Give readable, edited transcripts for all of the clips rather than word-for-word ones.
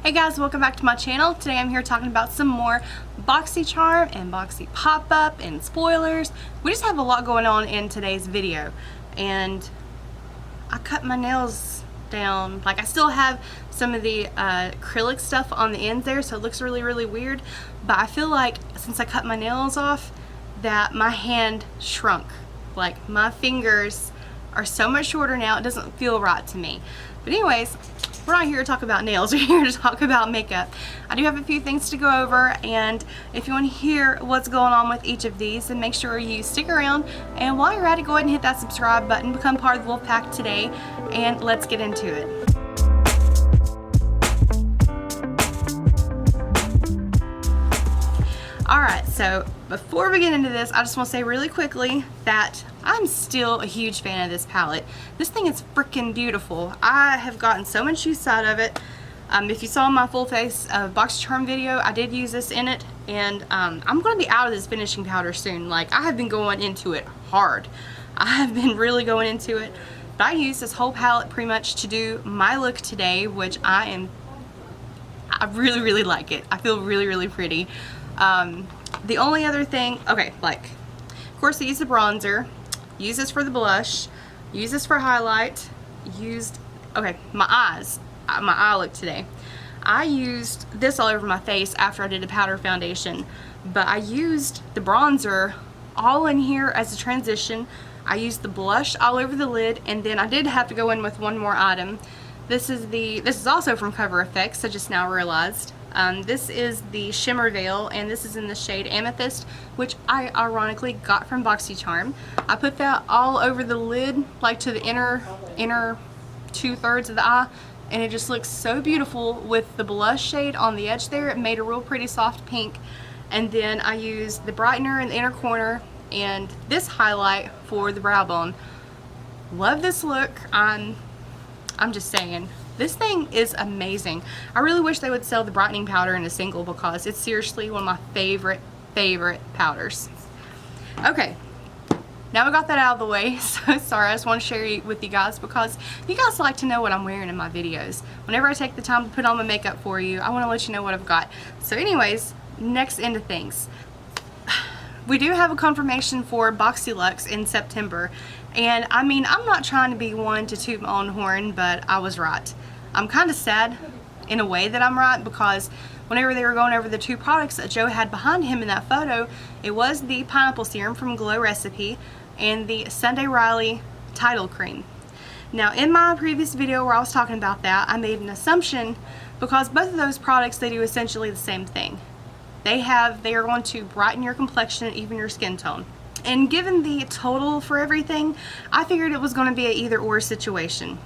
Hey guys, welcome back to my channel. Today I'm here talking about some more Boxycharm and Boxy Pop Up and spoilers. We just have a lot going on in today's video, and I cut my nails down. Like, I still have some of the acrylic stuff on the ends there, so it looks really weird, but I feel like since I cut my nails off that my hand shrunk. Like, my fingers are so much shorter now, it doesn't feel right to me. But anyways, we're not here to talk about nails, we're here to talk about makeup. I do have a few things to go over, and if you want to hear what's going on with each of these, then make sure you stick around. And while you're at it, go ahead and hit that subscribe button, become part of the Wolf Pack today, and let's get into it. Alright, so before we get into this, I just want to say really quickly that I'm still a huge fan of this palette. This thing is freaking beautiful. I have gotten so much use out of it. If you saw my full face Boxycharm video, I did use this in it, and I'm going to be out of this finishing powder soon. Like, I have been going into it hard. I have been really going into it. But I use this whole palette pretty much to do my look today, which I really like it. I feel really pretty. The only other thing, okay, like, of course I use the bronzer, use this for the blush, use this for highlight, okay, my eye look today. I used this all over my face after I did a powder foundation, but I used the bronzer all in here as a transition. I used the blush all over the lid, and then I did have to go in with one more item. This is also from Cover FX, I just now realized. This is the Shimmer Veil, and this is in the shade Amethyst, which I ironically got from Boxycharm. I put that all over the lid, like to the inner 2/3 of the eye, and it just looks so beautiful with the blush shade on the edge there. It made a real pretty soft pink. And then I used the brightener in the inner corner and this highlight for the brow bone. Love this look. I'm just saying, this thing is amazing. I really wish they would sell the brightening powder in a single, because it's seriously one of my favorite powders. Okay, now we got that out of the way. So sorry, I just want to share it with you guys because you guys like to know what I'm wearing in my videos. Whenever I take the time to put on my makeup for you, I want to let you know what I've got. So anyways, next into things. We do have a confirmation for Boxyluxe in September, and I mean, I'm not trying to be one to toot my own horn, but I was right. I'm kind of sad in a way that I'm right, because whenever they were going over the two products that Joe had behind him in that photo, it was the pineapple serum from Glow Recipe and the Sunday Riley Tidal Cream. Now, in my previous video where I was talking about that, I made an assumption, because both of those products, they do essentially the same thing. They are going to brighten your complexion and even your skin tone. And given the total for everything, I figured it was going to be an either-or situation.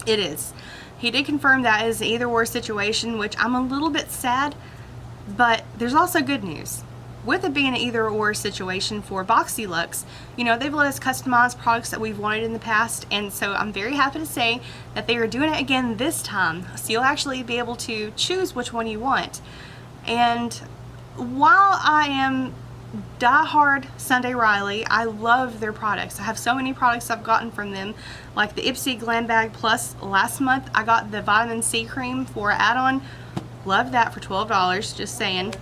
It is. He did confirm that is an either-or situation, which I'm a little bit sad, but there's also good news. With it being an either-or situation for Boxyluxe, you know, they've let us customize products that we've wanted in the past, and so I'm very happy to say that they are doing it again this time, so you'll actually be able to choose which one you want. And while I am die-hard Sunday Riley, I love their products. I have so many products I've gotten from them, like the Ipsy Glam Bag Plus. Last month I got the vitamin C cream for add-on. Love that for $12, just saying.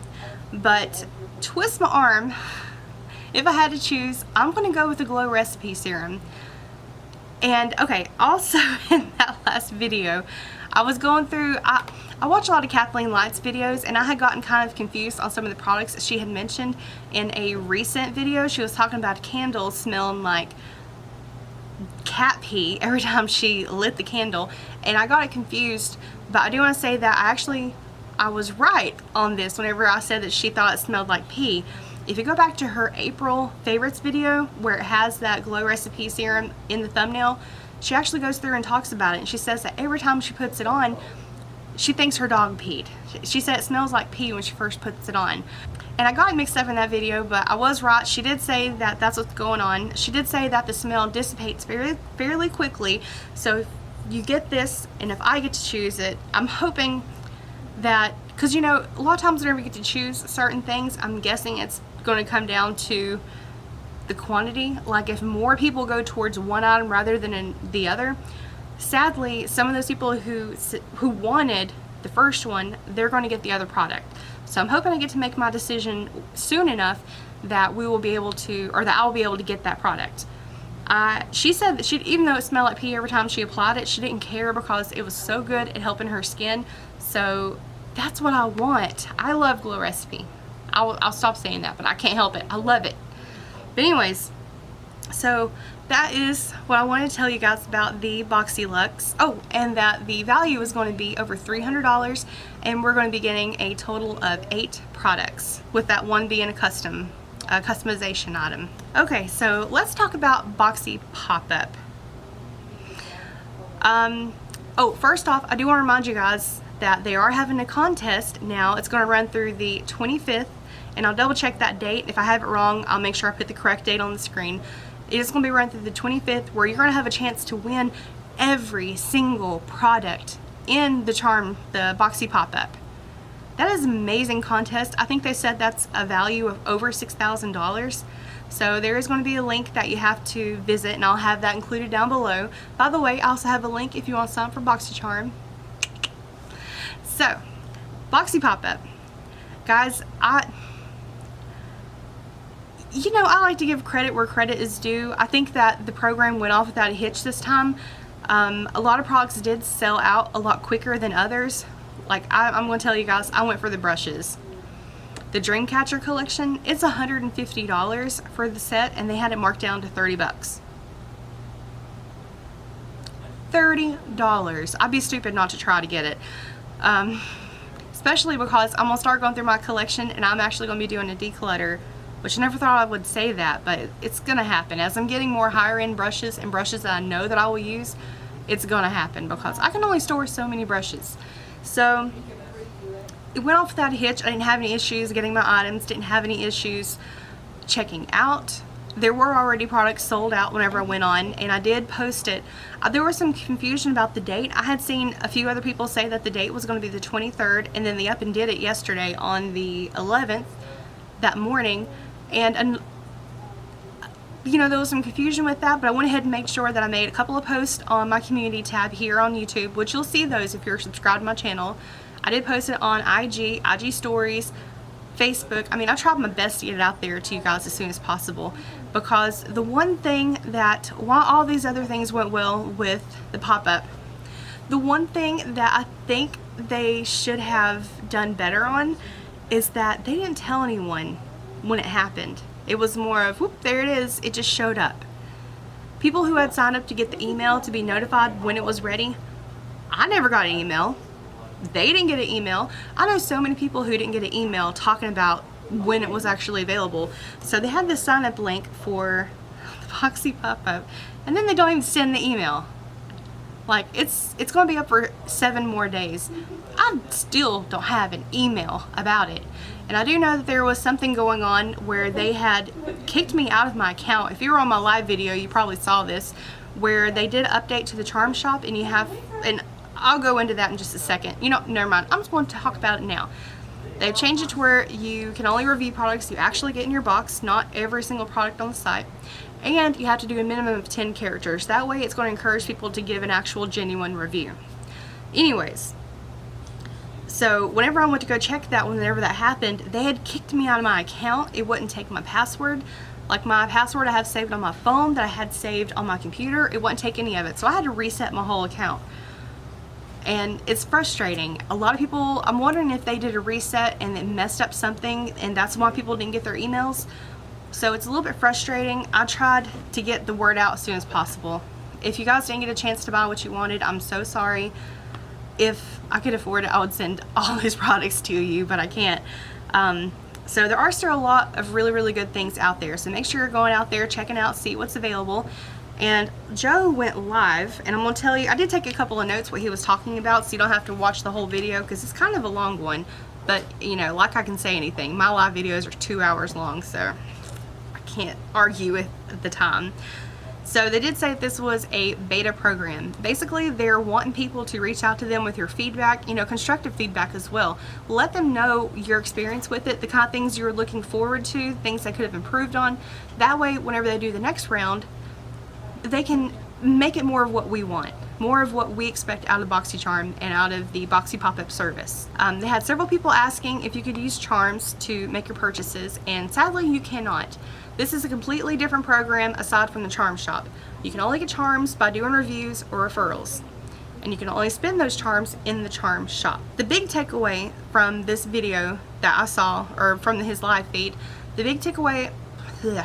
But twist my arm, if I had to choose, I'm going to go with the Glow Recipe serum. And okay, also in that last video, I was going through, I watch a lot of Kathleen Light's videos, and I had gotten kind of confused on some of the products that she had mentioned in a recent video. She was talking about candles smelling like cat pee every time she lit the candle, and I got it confused. But I do want to say that I was right on this whenever I said that she thought it smelled like pee. If you go back to her April favorites video where it has that Glow Recipe serum in the thumbnail, she actually goes through and talks about it, and she says that every time she puts it on, she thinks her dog peed. She said it smells like pee when she first puts it on. And I got mixed up in that video, but I was right. She did say that that's what's going on. She did say that the smell dissipates fairly quickly. So if you get this, and if I get to choose it, I'm hoping that, because you know, a lot of times whenever we get to choose certain things, I'm guessing it's going to come down to the quantity. Like, if more people go towards one item rather than the other, sadly, some of those people who wanted the first one, they're going to get the other product. So I'm hoping I get to make my decision soon enough that we will be able to, or that I'll be able to get that product. She said that even though it smelled like pee every time she applied it, she didn't care because it was so good at helping her skin. So that's what I want. I love Glow Recipe. I'll stop saying that, but I can't help it. I love it. But anyways, so that is what I wanted to tell you guys about the Boxyluxe. Oh, and that the value is going to be over $300, and we're going to be getting a total of 8 products, with that one being a customization item. Okay, so let's talk about Boxy Pop Up. Oh, first off, I do want to remind you guys that they are having a contest now. It's going to run through the 25th, and I'll double check that date. If I have it wrong, I'll make sure I put the correct date on the screen. It is going to be run through the 25th, where you're going to have a chance to win every single product in the charm, the Boxy Pop Up. That is an amazing contest. I think they said that's a value of over $6,000. So there is going to be a link that you have to visit, and I'll have that included down below. By the way, I also have a link if you want to sign up for Boxycharm. So, Boxy Pop Up. Guys, I like to give credit where credit is due. I think that the program went off without a hitch this time. A lot of products did sell out a lot quicker than others. Like, I'm going to tell you guys, I went for the brushes. The Dreamcatcher collection, it's $150 for the set, and they had it marked down to 30 bucks. $30. I'd be stupid not to try to get it. Especially because I'm going to start going through my collection, and I'm actually going to be doing a declutter, which I never thought I would say that, but it's going to happen. As I'm getting more higher end brushes and brushes that I know that I will use, it's going to happen because I can only store so many brushes. So it went off without a hitch. I didn't have any issues getting my items, didn't have any issues checking out. There were already products sold out whenever I went on, and I did post it. There was some confusion about the date. I had seen a few other people say that the date was going to be the 23rd, and then they up and did it yesterday on the 11th that morning. And there was some confusion with that, but I went ahead and made sure that I made a couple of posts on my community tab here on YouTube, which you'll see those if you're subscribed to my channel. I did post it on IG stories, Facebook. I mean, I tried my best to get it out there to you guys as soon as possible, because the one thing that, while all these other things went well with the pop-up, the one thing that I think they should have done better on is that they didn't tell anyone when it happened. It was more of, whoop, there it is, it just showed up. People who had signed up to get the email to be notified when it was ready, I never got an email. They didn't get an email. I know so many people who didn't get an email talking about when it was actually available. So they had this sign up link for the Boxy Pop Up, and then they don't even send the email. Like, it's going to be up for 7 more days. I still don't have an email about it. And I do know that there was something going on where they had kicked me out of my account. If you were on my live video, you probably saw this, where they did an update to the charm shop, and I'll go into that in just a second. Never mind. I'm just going to talk about it now. They've changed it to where you can only review products you actually get in your box, not every single product on the site. And you have to do a minimum of 10 characters. That way it's going to encourage people to give an actual genuine review. Anyways, so whenever I went to go check that, whenever that happened, they had kicked me out of my account. It wouldn't take my password. Like, my password I have saved on my phone that I had saved on my computer, it wouldn't take any of it. So I had to reset my whole account. And it's frustrating. A lot of people, I'm wondering if they did a reset and it messed up something, and that's why people didn't get their emails. So it's a little bit frustrating. I tried to get the word out as soon as possible. If you guys didn't get a chance to buy what you wanted, I'm so sorry. If I could afford it, I would send all these products to you, but I can't. So there are still a lot of really, really good things out there. So make sure you're going out there, checking out, see what's available. And Joe went live, and I'm going to tell you, I did take a couple of notes what he was talking about, so you don't have to watch the whole video, because it's kind of a long one. But, like I can say anything, my live videos are 2 hours long, so I can't argue with the time. So they did say that this was a beta program. Basically, they're wanting people to reach out to them with your feedback, constructive feedback as well. Let them know your experience with it, the kind of things you're looking forward to, things they could have improved on. That way, whenever they do the next round, they can make it more of what we want, more of what we expect out of Boxycharm and out of the Boxy Pop Up service. They had several people asking if you could use charms to make your purchases, and sadly you cannot. This is a completely different program aside from the charm shop. You can only get charms by doing reviews or referrals, and you can only spend those charms in the charm shop. The big takeaway from this video that I saw, or from his live feed, the big takeaway, I'm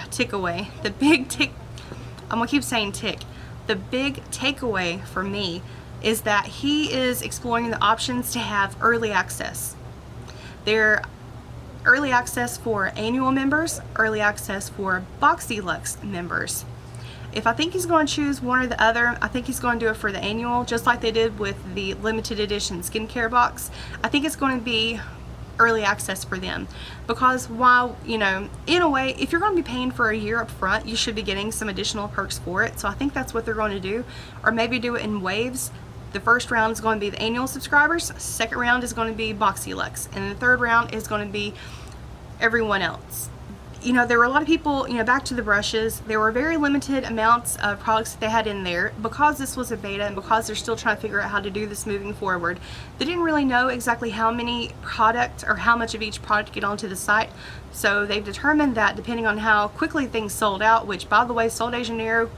gonna keep saying tick. The big takeaway for me is that he is exploring the options to have early access. They're early access for annual members, early access for Boxyluxe members. If I think he's going to choose one or the other, I think he's going to do it for the annual, just like they did with the limited edition skincare box. I think it's going to be early access for them, because while, you know, in a way, if you're going to be paying for a year up front, you should be getting some additional perks for it. So I think that's what they're going to do, or maybe do it in waves. The first round is going to be the annual subscribers, second round is going to be Boxyluxe, and the third round is going to be everyone else. You know, there were a lot of people, you know, back to the brushes, there were very limited amounts of products that they had in there because this was a beta and because they're still trying to figure out how to do this moving forward. They didn't really know exactly how many products or how much of each product get onto the site, so they've determined that depending on how quickly things sold out, which by the way, Sol de Janeiro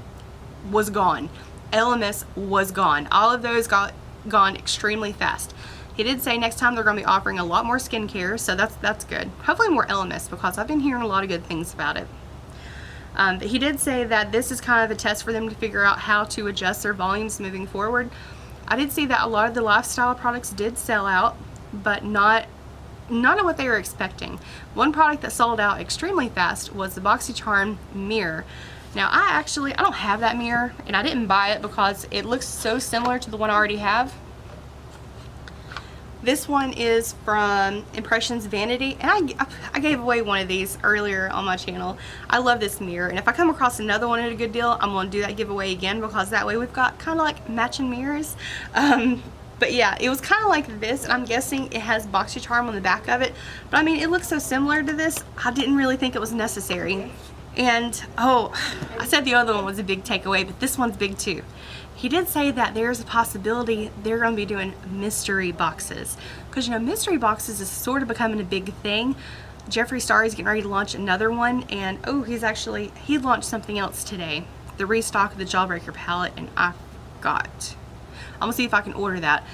was gone, LMS was gone, all of those got gone extremely fast. He did say next time they're going to be offering a lot more skincare, so that's good. Hopefully more LMS, because I've been hearing a lot of good things about it. But he did say that this is kind of a test for them to figure out how to adjust their volumes moving forward. I did see that a lot of the lifestyle products did sell out, but not of what they were expecting. One product that sold out extremely fast was the Boxycharm mirror. Now I don't have that mirror, and I didn't buy it because it looks so similar to the one I already have. This one is from Impressions Vanity, and I gave away one of these earlier on my channel. I love this mirror, and if I come across another one at a good deal, I'm going to do that giveaway again, because that way we've got kind of like matching mirrors. But yeah, it was kind of like this, and I'm guessing it has Boxycharm on the back of it. But I mean, it looks so similar to this, I didn't really think it was necessary. And oh, I said the other one was a big takeaway, but this one's big too. He did say that there's a possibility they're going to be doing mystery boxes, because, you know, mystery boxes is sort of becoming a big thing. Jeffree Star is getting ready to launch another one, and oh, he launched something else today, the restock of the Jawbreaker palette, and I forgot. I'm gonna see if I can order that.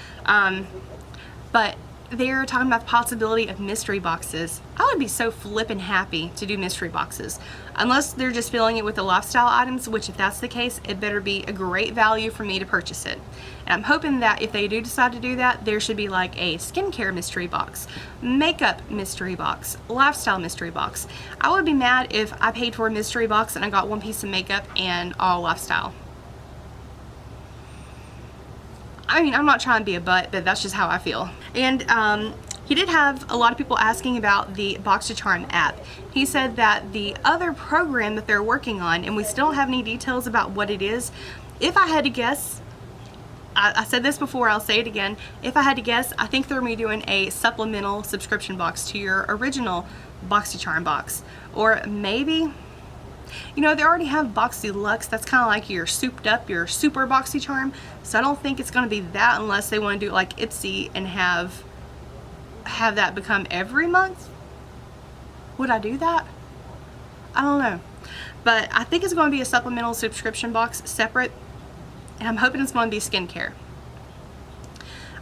But they're talking about the possibility of mystery boxes. I would be so flippin' happy to do mystery boxes, unless they're just filling it with the lifestyle items, which if that's the case, it better be a great value for me to purchase it. And I'm hoping that if they do decide to do that, there should be like a skincare mystery box, makeup mystery box, lifestyle mystery box. I would be mad if I paid for a mystery box and I got one piece of makeup and all lifestyle. I mean, I'm not trying to be a butt, but that's just how I feel. And he did have a lot of people asking about the Boxycharm app. He said that the other program that they're working on, and we still don't have any details about what it is. If I had to guess, I said this before, I'll say it again. If I had to guess, I think they're going to be doing a supplemental subscription box to your original Boxycharm box. Or maybe, you know, they already have Boxyluxe. That's kind of like your souped up, your super Boxycharm. So I don't think it's going to be that, unless they want to do it like Ipsy and have that become every month. Would I do that? I don't know. But I think it's going to be a supplemental subscription box separate, and I'm hoping it's going to be skincare.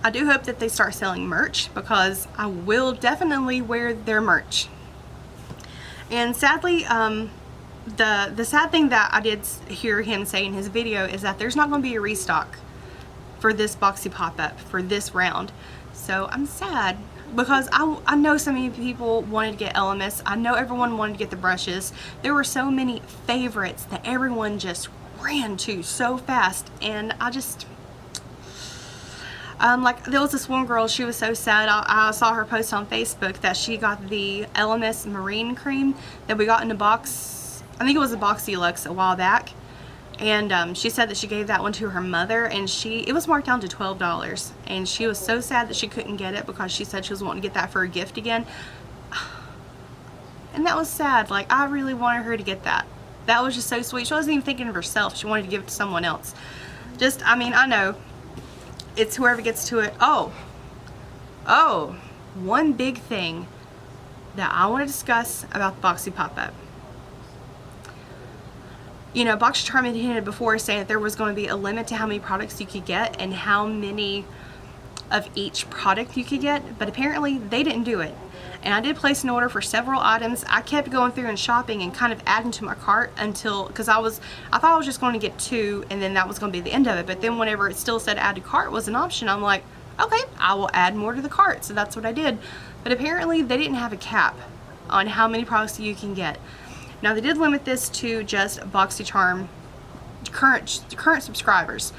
I do hope that they start selling merch, because I will definitely wear their merch. And sadly, the sad thing that I did hear him say in his video is that there's not going to be a restock for this Boxy Pop Up for this round. So I'm sad, because I know so many people wanted to get LMS. I know everyone wanted to get the brushes. There were so many favorites that everyone just ran to so fast, and I just like, there was this one girl, she was so sad. I saw her post on Facebook that she got the LMS Marine Cream that we got in a box. I think it was a Boxyluxe a while back, and she said that she gave that one to her mother, and it was marked down to $12, and she was so sad that she couldn't get it, because she said she was wanting to get that for a gift again. And that was sad. Like, I really wanted her to get that. That was just so sweet. She wasn't even thinking of herself. She wanted to give it to someone else. Just, I mean, I know it's whoever gets to it. Oh, one big thing that I want to discuss about the Boxy Pop Up. You know, Boxycharm had hinted before saying that there was going to be a limit to how many products you could get and how many of each product you could get, but apparently they didn't do it. And I did place an order for several items. I kept going through and shopping and kind of adding to my cart until, because I thought I was just going to get 2 and then that was going to be the end of it. But then whenever it still said add to cart was an option, I'm like, okay, I will add more to the cart. So that's what I did. But apparently they didn't have a cap on how many products you can get. Now they did limit this to just Boxycharm current subscribers.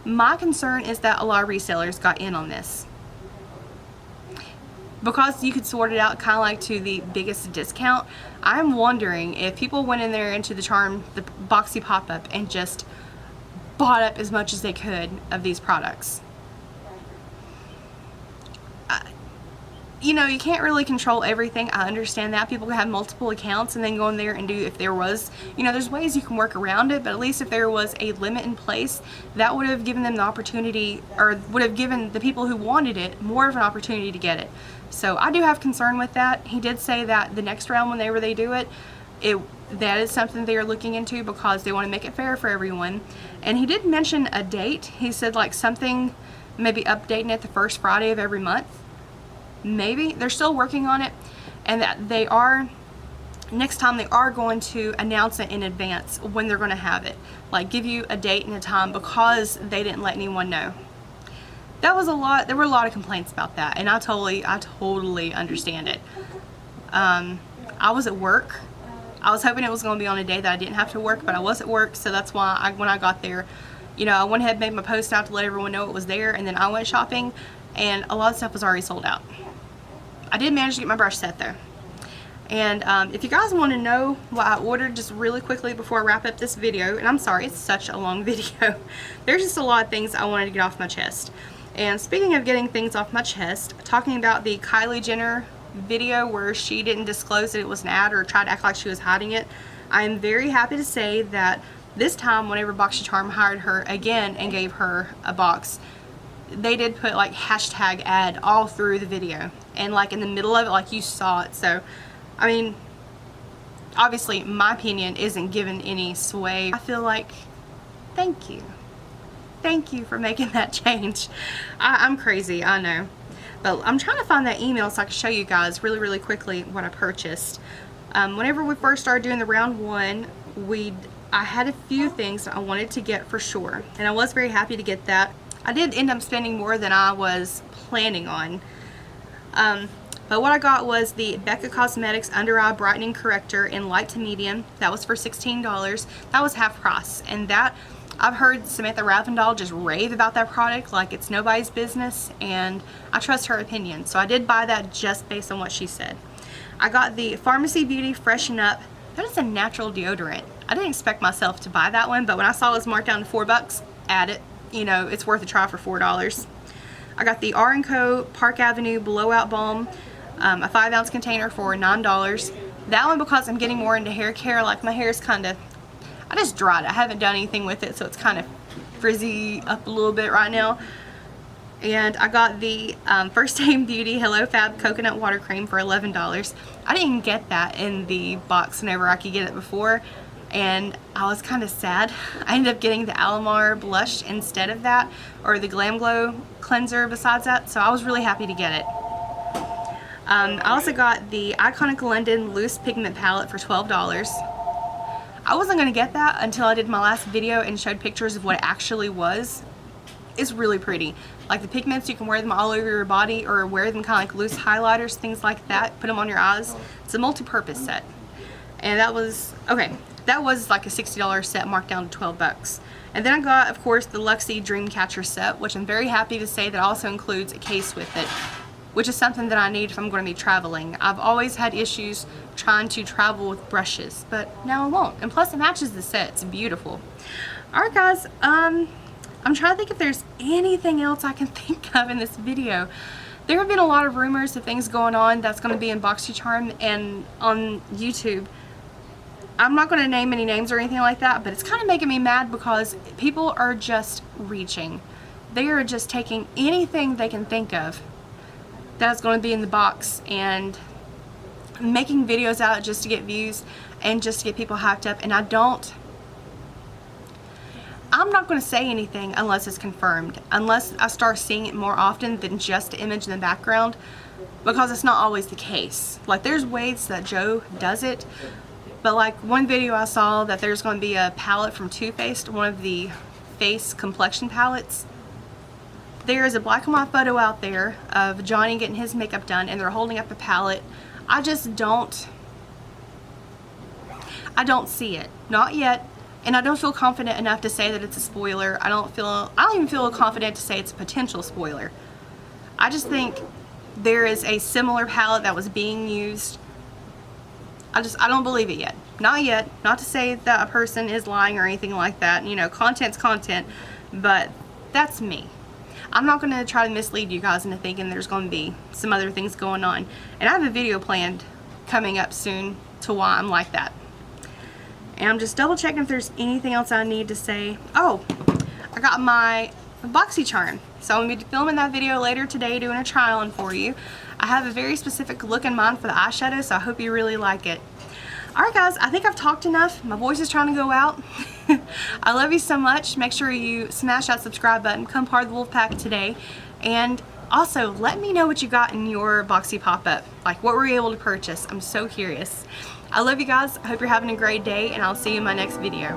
My concern is that a lot of resellers got in on this. Because you could sort it out kind of like to the biggest discount, I'm wondering if people went in there into the Boxy Pop Up and just bought up as much as they could of these products. You know, you can't really control everything. I understand that. People can have multiple accounts and then go in there and do, if there was, you know, there's ways you can work around it, but at least if there was a limit in place, that would have given them the opportunity, or would have given the people who wanted it more of an opportunity to get it. So I do have concern with that. He did say that the next round, whenever they do it, that is something they are looking into because they want to make it fair for everyone. And he did mention a date. He said like something, maybe updating it the first Friday of every month. Maybe. They're still working on it, and that they are, next time they are going to announce it in advance when they're going to have it. Like give you a date and a time because they didn't let anyone know. That was a lot. There were a lot of complaints about that, and I totally understand it. I was at work. I was hoping it was going to be on a day that I didn't have to work, but I was at work, so that's why when I got there, you know, I went ahead and made my post out to let everyone know it was there, and then I went shopping, and a lot of stuff was already sold out. I did manage to get my brush set though. And if you guys want to know what I ordered just really quickly before I wrap up this video, and I'm sorry, it's such a long video. There's just a lot of things I wanted to get off my chest. And speaking of getting things off my chest, talking about the Kylie Jenner video where she didn't disclose that it was an ad or tried to act like she was hiding it, I'm very happy to say that this time whenever Boxycharm hired her again and gave her a box, they did put like hashtag ad all through the video, and like in the middle of it, like you saw it. So I mean, obviously my opinion isn't given any sway. I feel like thank you for making that change. I'm crazy, I know, but I'm trying to find that email so I can show you guys really quickly what I purchased. Whenever we first started doing the round 1, I had a few things that I wanted to get for sure, and I was very happy to get that. I did end up spending more than I was planning on. But what I got was the Becca Cosmetics Under Eye Brightening Corrector in light to medium. That was for $16. That was half price. And that, I've heard Samantha Ravndal just rave about that product like it's nobody's business, and I trust her opinion. So I did buy that just based on what she said. I got the Pharmacy Beauty Freshen Up. That is a natural deodorant. I didn't expect myself to buy that one, but when I saw it was marked down to $4, add it. You know, it's worth a try for $4. I got the R&Co Park Avenue Blowout Balm, a 5-ounce container for $9. That one, because I'm getting more into hair care, like my hair is kind of, I just dried it. I haven't done anything with it, so it's kind of frizzy up a little bit right now. And I got the First Aid Beauty Hello Fab Coconut Water Cream for $11. I didn't get that in the box whenever I could get it before, and I was kind of sad. I ended up getting the Alamar blush instead of that, or the Glam Glow cleanser besides that, so I was really happy to get it. I also got the Iconic London Loose Pigment Palette for $12. I wasn't going to get that until I did my last video and showed pictures of what it actually was. It's really pretty. Like the pigments, you can wear them all over your body or wear them kind of like loose highlighters, things like that. Put them on your eyes. It's a multi-purpose set. And that was, okay, that was like a $60 set marked down to $12. And then I got, of course, the Luxie Dreamcatcher set, which I'm very happy to say that also includes a case with it, which is something that I need if I'm going to be traveling. I've always had issues trying to travel with brushes, but now I won't. And plus it matches the set. It's beautiful. Alright guys, I'm trying to think if there's anything else I can think of in this video. There have been a lot of rumors of things going on that's going to be in Boxycharm and on YouTube. I'm not going to name any names or anything like that, but it's kind of making me mad because people are just reaching. they are just taking anything they can think of that's going to be in the box and making videos out just to get views and just to get people hyped up. And I'm not going to say anything unless it's confirmed, unless I start seeing it more often than just the image in the background, because it's not always the case. Like, there's ways that Joe does it, but like one video I saw that there's going to be a palette from Too Faced, one of the face complexion palettes. There is a black and white photo out there of Johnny getting his makeup done, and they're holding up a palette. I don't see it, not yet, and I don't feel confident enough to say that it's a spoiler. I don't even feel confident to say it's a potential spoiler. I just think there is a similar palette that was being used. I don't believe it yet. Not yet. Not to say that a person is lying or anything like that. You know, content's content, but that's me. I'm not going to try to mislead you guys into thinking there's going to be some other things going on. And I have a video planned coming up soon to why I'm like that. And I'm just double checking if there's anything else I need to say. Oh, I got my Boxycharm. So I'm going to be filming that video later today, doing a try on for you. I have a very specific look in mind for the eyeshadow, so I hope you really like it. Alright guys, I think I've talked enough. My voice is trying to go out. I love you so much. Make sure you smash that subscribe button. Become part of the Wolf Pack today. And also, let me know what you got in your Boxy Pop Up. Like, what were you able to purchase? I'm so curious. I love you guys. I hope you're having a great day, and I'll see you in my next video.